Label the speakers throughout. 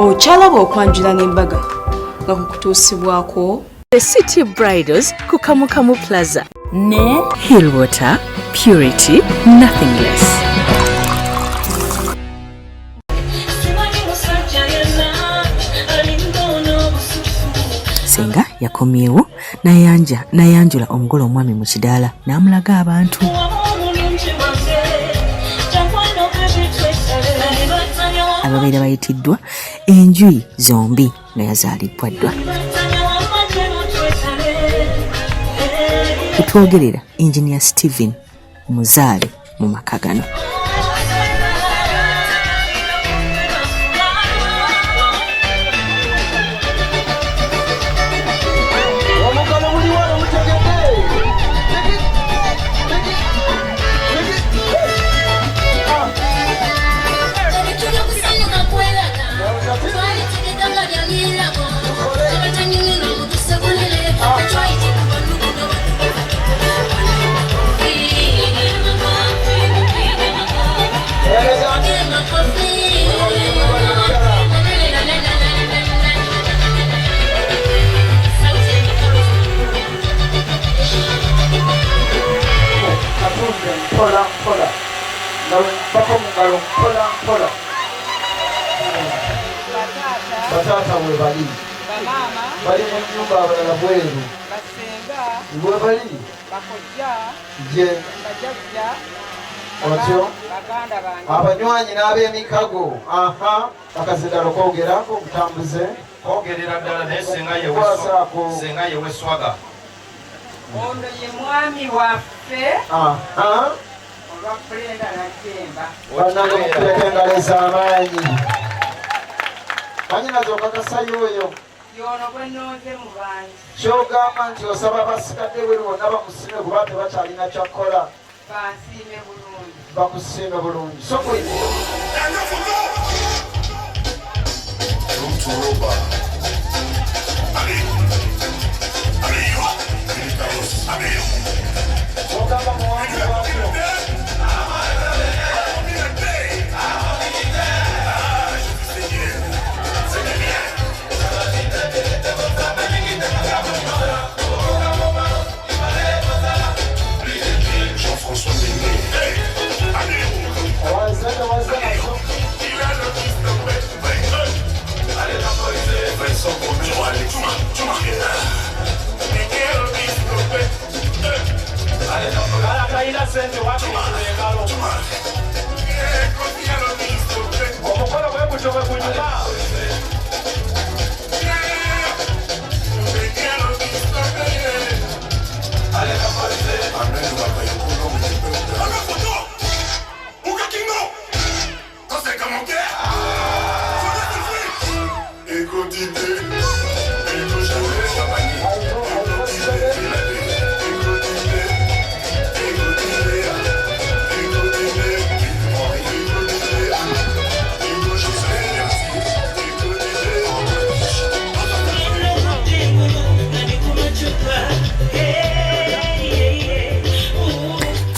Speaker 1: Okyalaba okwanjula n'embaga nga kukutuusibwako
Speaker 2: The City Bridals ku Kamukamu Plaza ne Hillwater Purity Nothing Less. Senga yakomyewo nayanjula omugole omwami mu kidaala n'amulaga abantu. Ababeera bayitiddwa enjuyi zombi nga yazaalibwa ddwa. Tutwogerera Engineer Steven Muzaale mu maka gano.
Speaker 3: Batata we bali bali mu nyumba abalala bweru iwe bali je otyo abanywanyi n'ab'emikago akazidalo koogerako okutambuze
Speaker 4: koogerera ddala naye senga yewe swaga
Speaker 5: ono ye mwami waffe olwa Brendah Najjemba
Speaker 3: bannange mukuleka engalo ez'amaanyi anyinazo okakasayo oyo
Speaker 5: yono bwe nonze mu bangi
Speaker 3: kyogamba nti osaba abasikadde bwe bonna bakusime kuba tebakyalina kyakkola
Speaker 5: bansiime bulungi
Speaker 3: bakusiime bulungi ogamba muwangi wako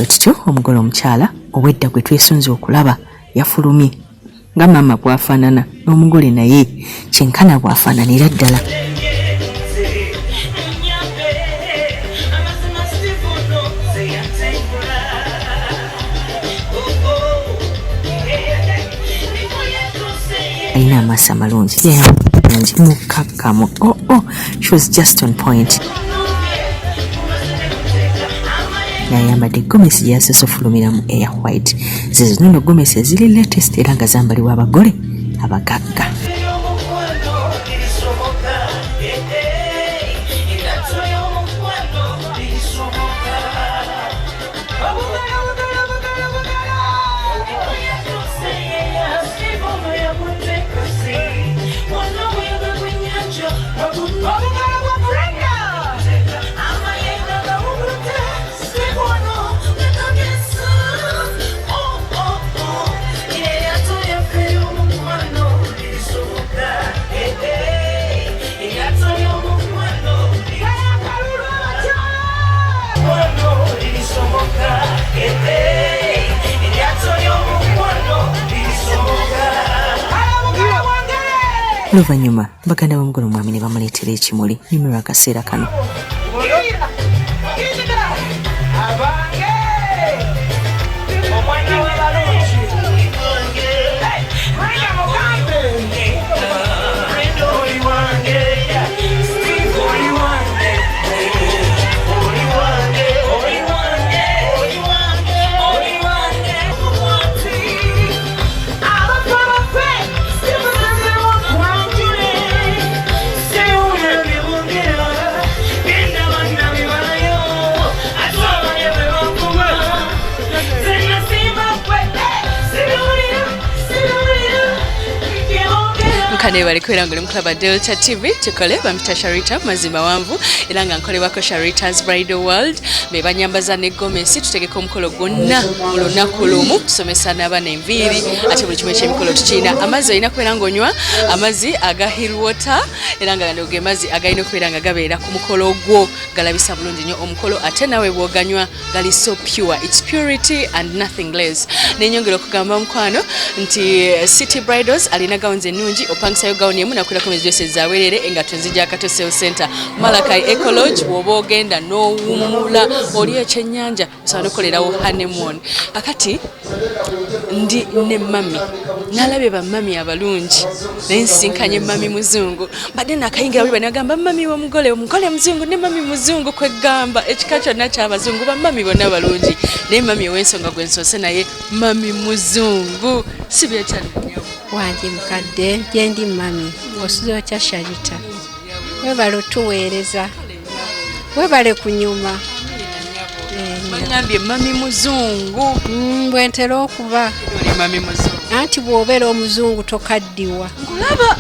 Speaker 2: Ekyo omugole omukyala owedda gwe twesunze okulaba yafulumye nga maama bw'afaanana n'omugole naye kyenkana bw'afaananira ddala. Alina amaaso amalungi yangi mukkakkamu. She was just on point. Yayambadde gomesi gy'asoose ofulumira mu air white. Zino nno gomesi eziri latest era nga zambalibwa abagole abagagga. Oluvannyuma baganda b'omugole omwami ne bamuleetera ekimuli nyumirwa akaseera kano.
Speaker 1: Kane bali kwera ngoli mklaba Delta TV tukole bamita Sharita mazima wanvu ilanga nkole wako Sharita's Bridal World be banyambaza ne gomesi tutegeka omukolo gonna olunaku lumu tusomesa n'abaana enviiri ate buli kimwe ky'emikolo tukina amazzi olina kwera ngonywa amazzi aga hill water ilanga ndoge amazzi agayina kwera nga gabeera ku mukolo gwo galabisa bulungi nnyo omukolo ate nawe bwoganywa gali so pure, it's purity and nothing less. Nenyongera okugamba mukwano nti City Bridals alina gawunzi ennungi opangisa gawuni emu nakwera ku mezi zawerere engato nzija Kato Sales Center Malakai Ecology bwoba ogenda n'owummula oli ekyennyanja osobola okukolerawo honeymoon. Akati ndi ne mami nalabye bammami abalungi nensinkanye mami muzungu badde nakayingira buli banagamba mami w'omugole omugole muzungu ne mami muzungu kwegamba ekika kyonna ky'abazungu bammami bonna balungi naye mami ow'ensonga gwe nsose naye mami muzungu si byekyali
Speaker 6: wanje mukadde gyendi mami osuzo kya Sharita webale otuweereza webale kunyuma
Speaker 1: banyambye mami muzungu
Speaker 6: bwentera okuba
Speaker 1: mami muzungu
Speaker 6: anti bw'obeera omuzungu tokaddiwa
Speaker 1: nkulaba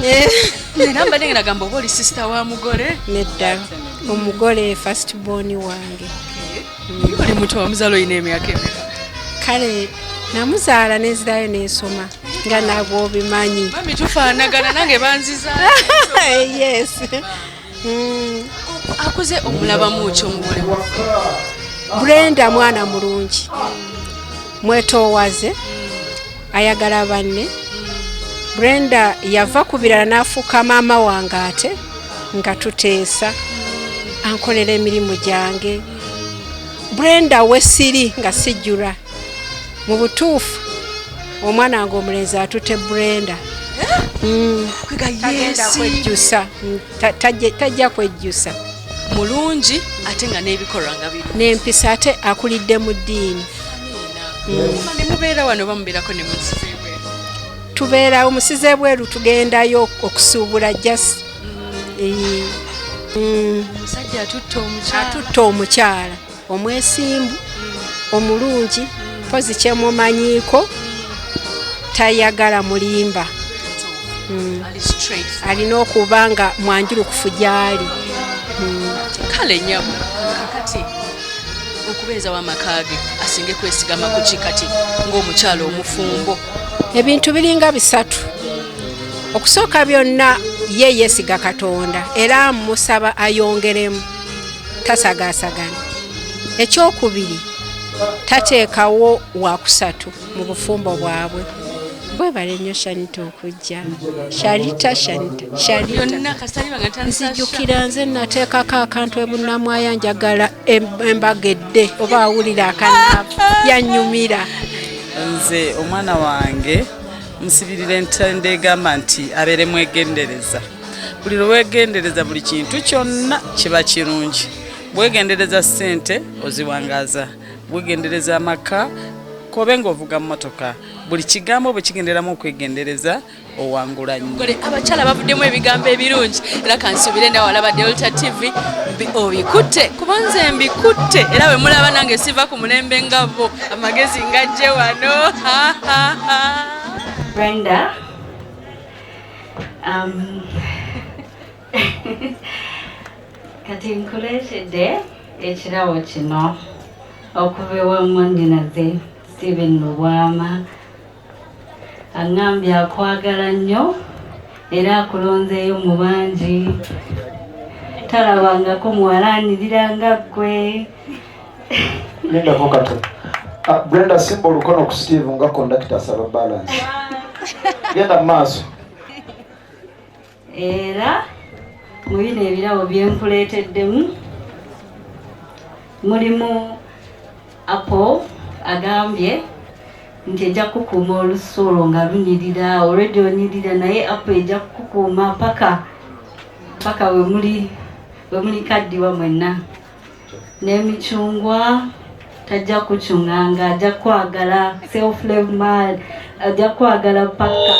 Speaker 1: era mbadde nga nagamba oba oli sister wa mugole
Speaker 6: nedda omugole first born wange
Speaker 1: oli muto wa muzaalo oyina emyaka emeka
Speaker 6: kale namuzaala nenzirayo n'ensoma nga nagwe obimanyi
Speaker 1: mami tufaanagana nange banziza
Speaker 6: yes
Speaker 1: akuze omulabamu ki omugole
Speaker 6: Brendah mwana mulungi mwetoowaze ayagala banne Brendah yava ku birala n'afuuka maama wange ate nga tuteesa ankolera emirimu gyange Brendah wesiri nga sijjula mu butuufu omwana wange omulenzi atute Brendah tagenda kwejjusa tajja kwejjusa
Speaker 1: mulungi ate nga n'ebikolwa nga biri
Speaker 6: n'empisa ate akulidde mu ddiini
Speaker 1: mubeera wano bamubeerako ne musizebweru
Speaker 6: tubeera omusize bweru tugendayo okusuubula jasi
Speaker 1: omusajja
Speaker 6: atutta omukyala omwesimbu omulungi pozi kyemumanyiiko tayagala mulimba alina okuba nga mwanjulukufu gyali
Speaker 1: kale nyabo kakati okubeeza w'amakage asinge kwesigama ku kikati ng'omukyalo omufumbo
Speaker 6: ebintu biringa bisatu okusooka byonna ye yeesiga Katonda era musaba ayongeremu tasagaasagana ekyokubiri tateekawo wakusatu mu bufumbo bwabwe bwebale nnyo Sharita okujja Sharita nzijjukira nze nateekako akantu e Bunamwaya njagala embaga edde oba awulira akanaafu yannyumira
Speaker 7: nze omwana wange musibirira entende egamba nti abeere mwegendereza buli lwewegendereza buli kintu kyonna kiba kirungi bwegendereza ssente oziwangaza bwegendereza amaka kobe ng'ovuga mmotoka buli kigambo bwe kigenderamu okwegendereza owangula nnyo
Speaker 1: abakyala bavuddemu ebigambo ebirungi era kansubire nawe walaba Delta TV obikutte kuba nze mbikutte era bwe mulaba nange siva ku mulembe ngabo amagezi ngajje wano
Speaker 8: Brendah kati nkuleetedde ekirawo kino okuva ew'ommundi naze Steven Lubwama aŋŋambye akwagala nnyo era akulonzeeyo mu bangi talabangako muwalanirira nga ggwe
Speaker 3: lindako kato Brendah simba olukono ku Steve nga kondakita asaba balance genda mu maaso
Speaker 8: era mu bino ebirabo byenkuleeteddemu mulimu Apple agambye nti ejja kukuuma olusulo nga lunyirira already onyirira naye Apple ejja kukukuuma paka we muli kaddiwa mwenna n'emicungwa tajja kucunganga ajja kwagala self love man ajja kwagala paka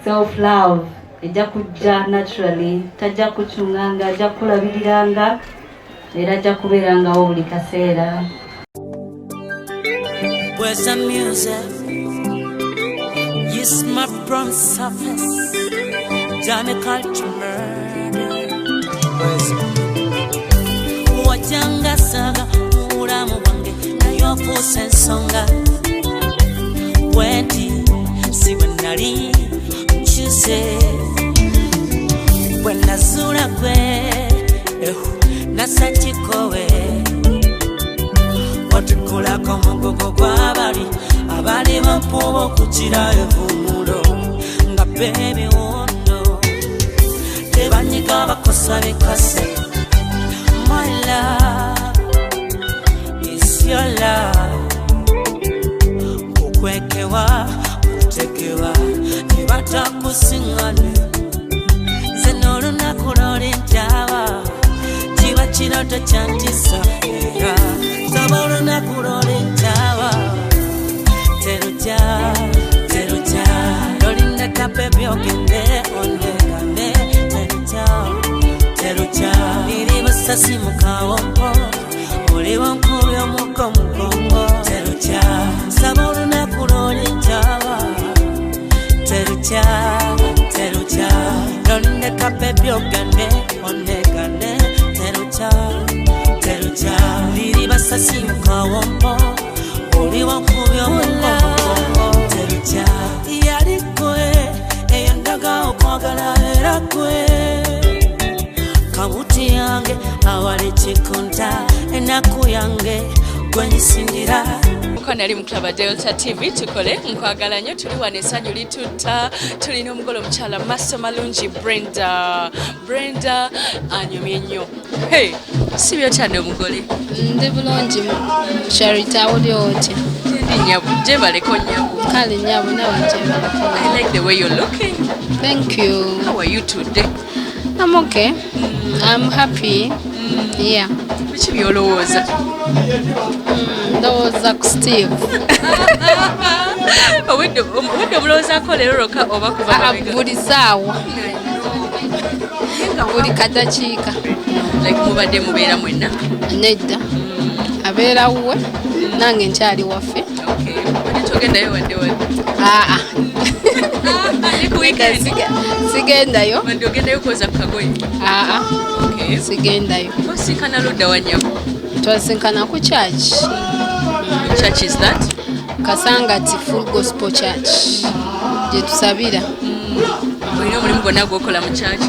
Speaker 8: self love ejja kujja naturally tajja kucunganga ajja kulabiriranga era ajja kubeerangawo buli kaseera.
Speaker 9: Where's the music? Yes, my promise surface. Johnny culture murder. Wajanga saga muramu wange na yofu sensonga. Wendi siwe nari mchuse. Wena zura kwe nasachikowe. Watukula kama gogo kwa abali bampobo kuchira evumulo nga baby wono tebanyika bakosa bekase. My love is your love. Kukwekewa kutekewa tebata kusingane zenolo nakulole ntawa jiba kiroto kyantisa era sabolo nakulole ntawa teruja lolinda kapepe ogende ondegane teruja niri basasi mukawompo oliwo nkubi omuko mugongo teruja sabolo nakulole ntawa teruja lolinda kapepe ogende ondegane teruja niri basasi mukawompo oliwo nkubi omuko teruja yalikwe eyandaga okwagala era kwe kabuti yange awali chikonta enaku yange gwenyisindira.
Speaker 1: Nali mu Club Delta TV tukole nkwagala nnyo tuli wano essanyu litutta tulina omugole omukyala maso malungi Brendah anyumye nnyo. Hey, si byotadde omugole?
Speaker 10: Ndi bulungi Sharita oli otya?
Speaker 1: Ndi nyabu jebaleko nyabu.
Speaker 10: Kale nyabu nawe jebaleko.
Speaker 1: I like the way you're looking.
Speaker 10: Thank you.
Speaker 1: How are you today?
Speaker 10: I'm okay. I'm happy. Yeah.
Speaker 1: Biki byolowooza?
Speaker 10: Ndowooza ku Steve.
Speaker 1: Obudde omulowoozaako leero lwokka oba kuva mabega?
Speaker 10: Buli ssaawa. Buli kadakiika.
Speaker 1: Like mubadde mubeera mwenna?
Speaker 10: Nedda. Abeera wuwe nange nkyali waffe.
Speaker 1: Togendayo wadde wadde?
Speaker 10: Sigendayo.
Speaker 1: Wadde ogendayo kwoza ku kagoye?
Speaker 10: Sigendayo.
Speaker 1: Osinkana ludda wa nnyabo?
Speaker 10: Twasinkana ku church.
Speaker 1: Church is that?
Speaker 10: Kasangati Full Gospel Church. Gye tusabira.
Speaker 1: Olina omulimu gwonna gw'okola mu church?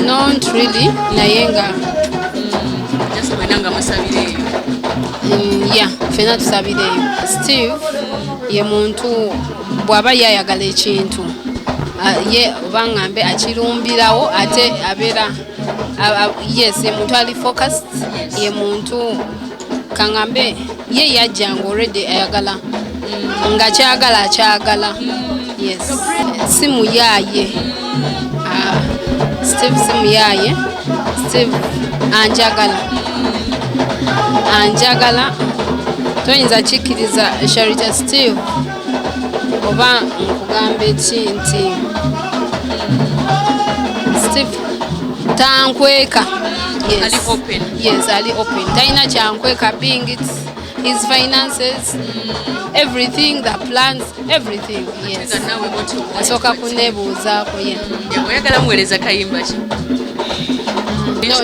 Speaker 10: Not really. Naye nga
Speaker 1: just mwena nga musabira eyo?
Speaker 10: Yeah, ffenna tusabira eyo. Steve ye muntu bw'aba yayagala ekintu ye bangambe akirumbirawo ate abeera yes ye muntu ali focused ye muntu kangambe ye yajjanga already ayagala nga kyagala yes simu yaye Steve simu yaye Steve anjagala toyinza kikiriza Sharita Steve oba nkugamba eki nti Steve tankweka. Yes.
Speaker 1: Ali open.
Speaker 10: Yes, ali open. Taina chankweka being it's his finances, everything, the plans, everything. Yes. Asoka kunebuuzaako ye.
Speaker 1: Oyagala muweereza kayimba ki?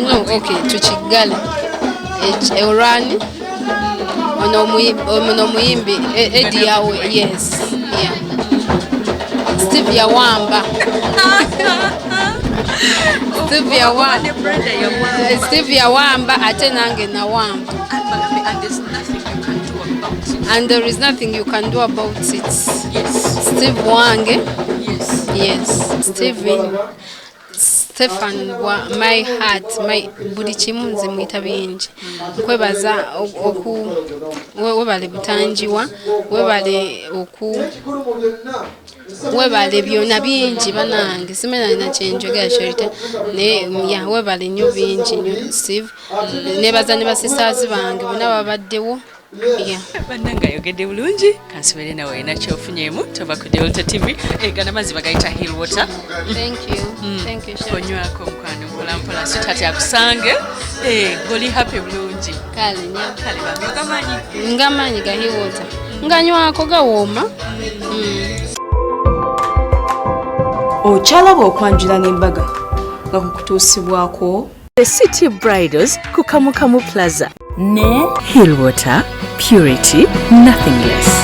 Speaker 10: No, okay, tukigale. Orani. Ono muyimbi Eddie yawe, yes. Yeah. Steve Yawamba. Steve Yawamba ate nange na wamba. And there is nothing you can do about it.
Speaker 1: Yes.
Speaker 10: Steve wange.
Speaker 1: Yes.
Speaker 10: Yes, Stefan wa my heart, my buli kimu nze mwita bingi. Nkwebaza webale butangiwa, webale byonna bingi banange simena na kyenjogera Sharita ne ya webale nnyo bingi nnyo Steve nebaza ne basisaazi bange bonna babaddewo. Yeah.
Speaker 1: Bannanga yogedde bulungi kansubire nawe nakyofunyemu toba ku Delta TV gana mazzi bagayita hill water.
Speaker 10: Thank you
Speaker 1: konywako mukwano mpolampola so tati akusange goli happy bulungi
Speaker 10: kale nya
Speaker 1: ngamanyi
Speaker 10: ga hill water nganywako gawooma.
Speaker 2: Okyalaba okwanjula n'embaga nga kukutuusibwako The City Bridals ku Kamukamu Plaza ne Hill Water, purity, nothing less.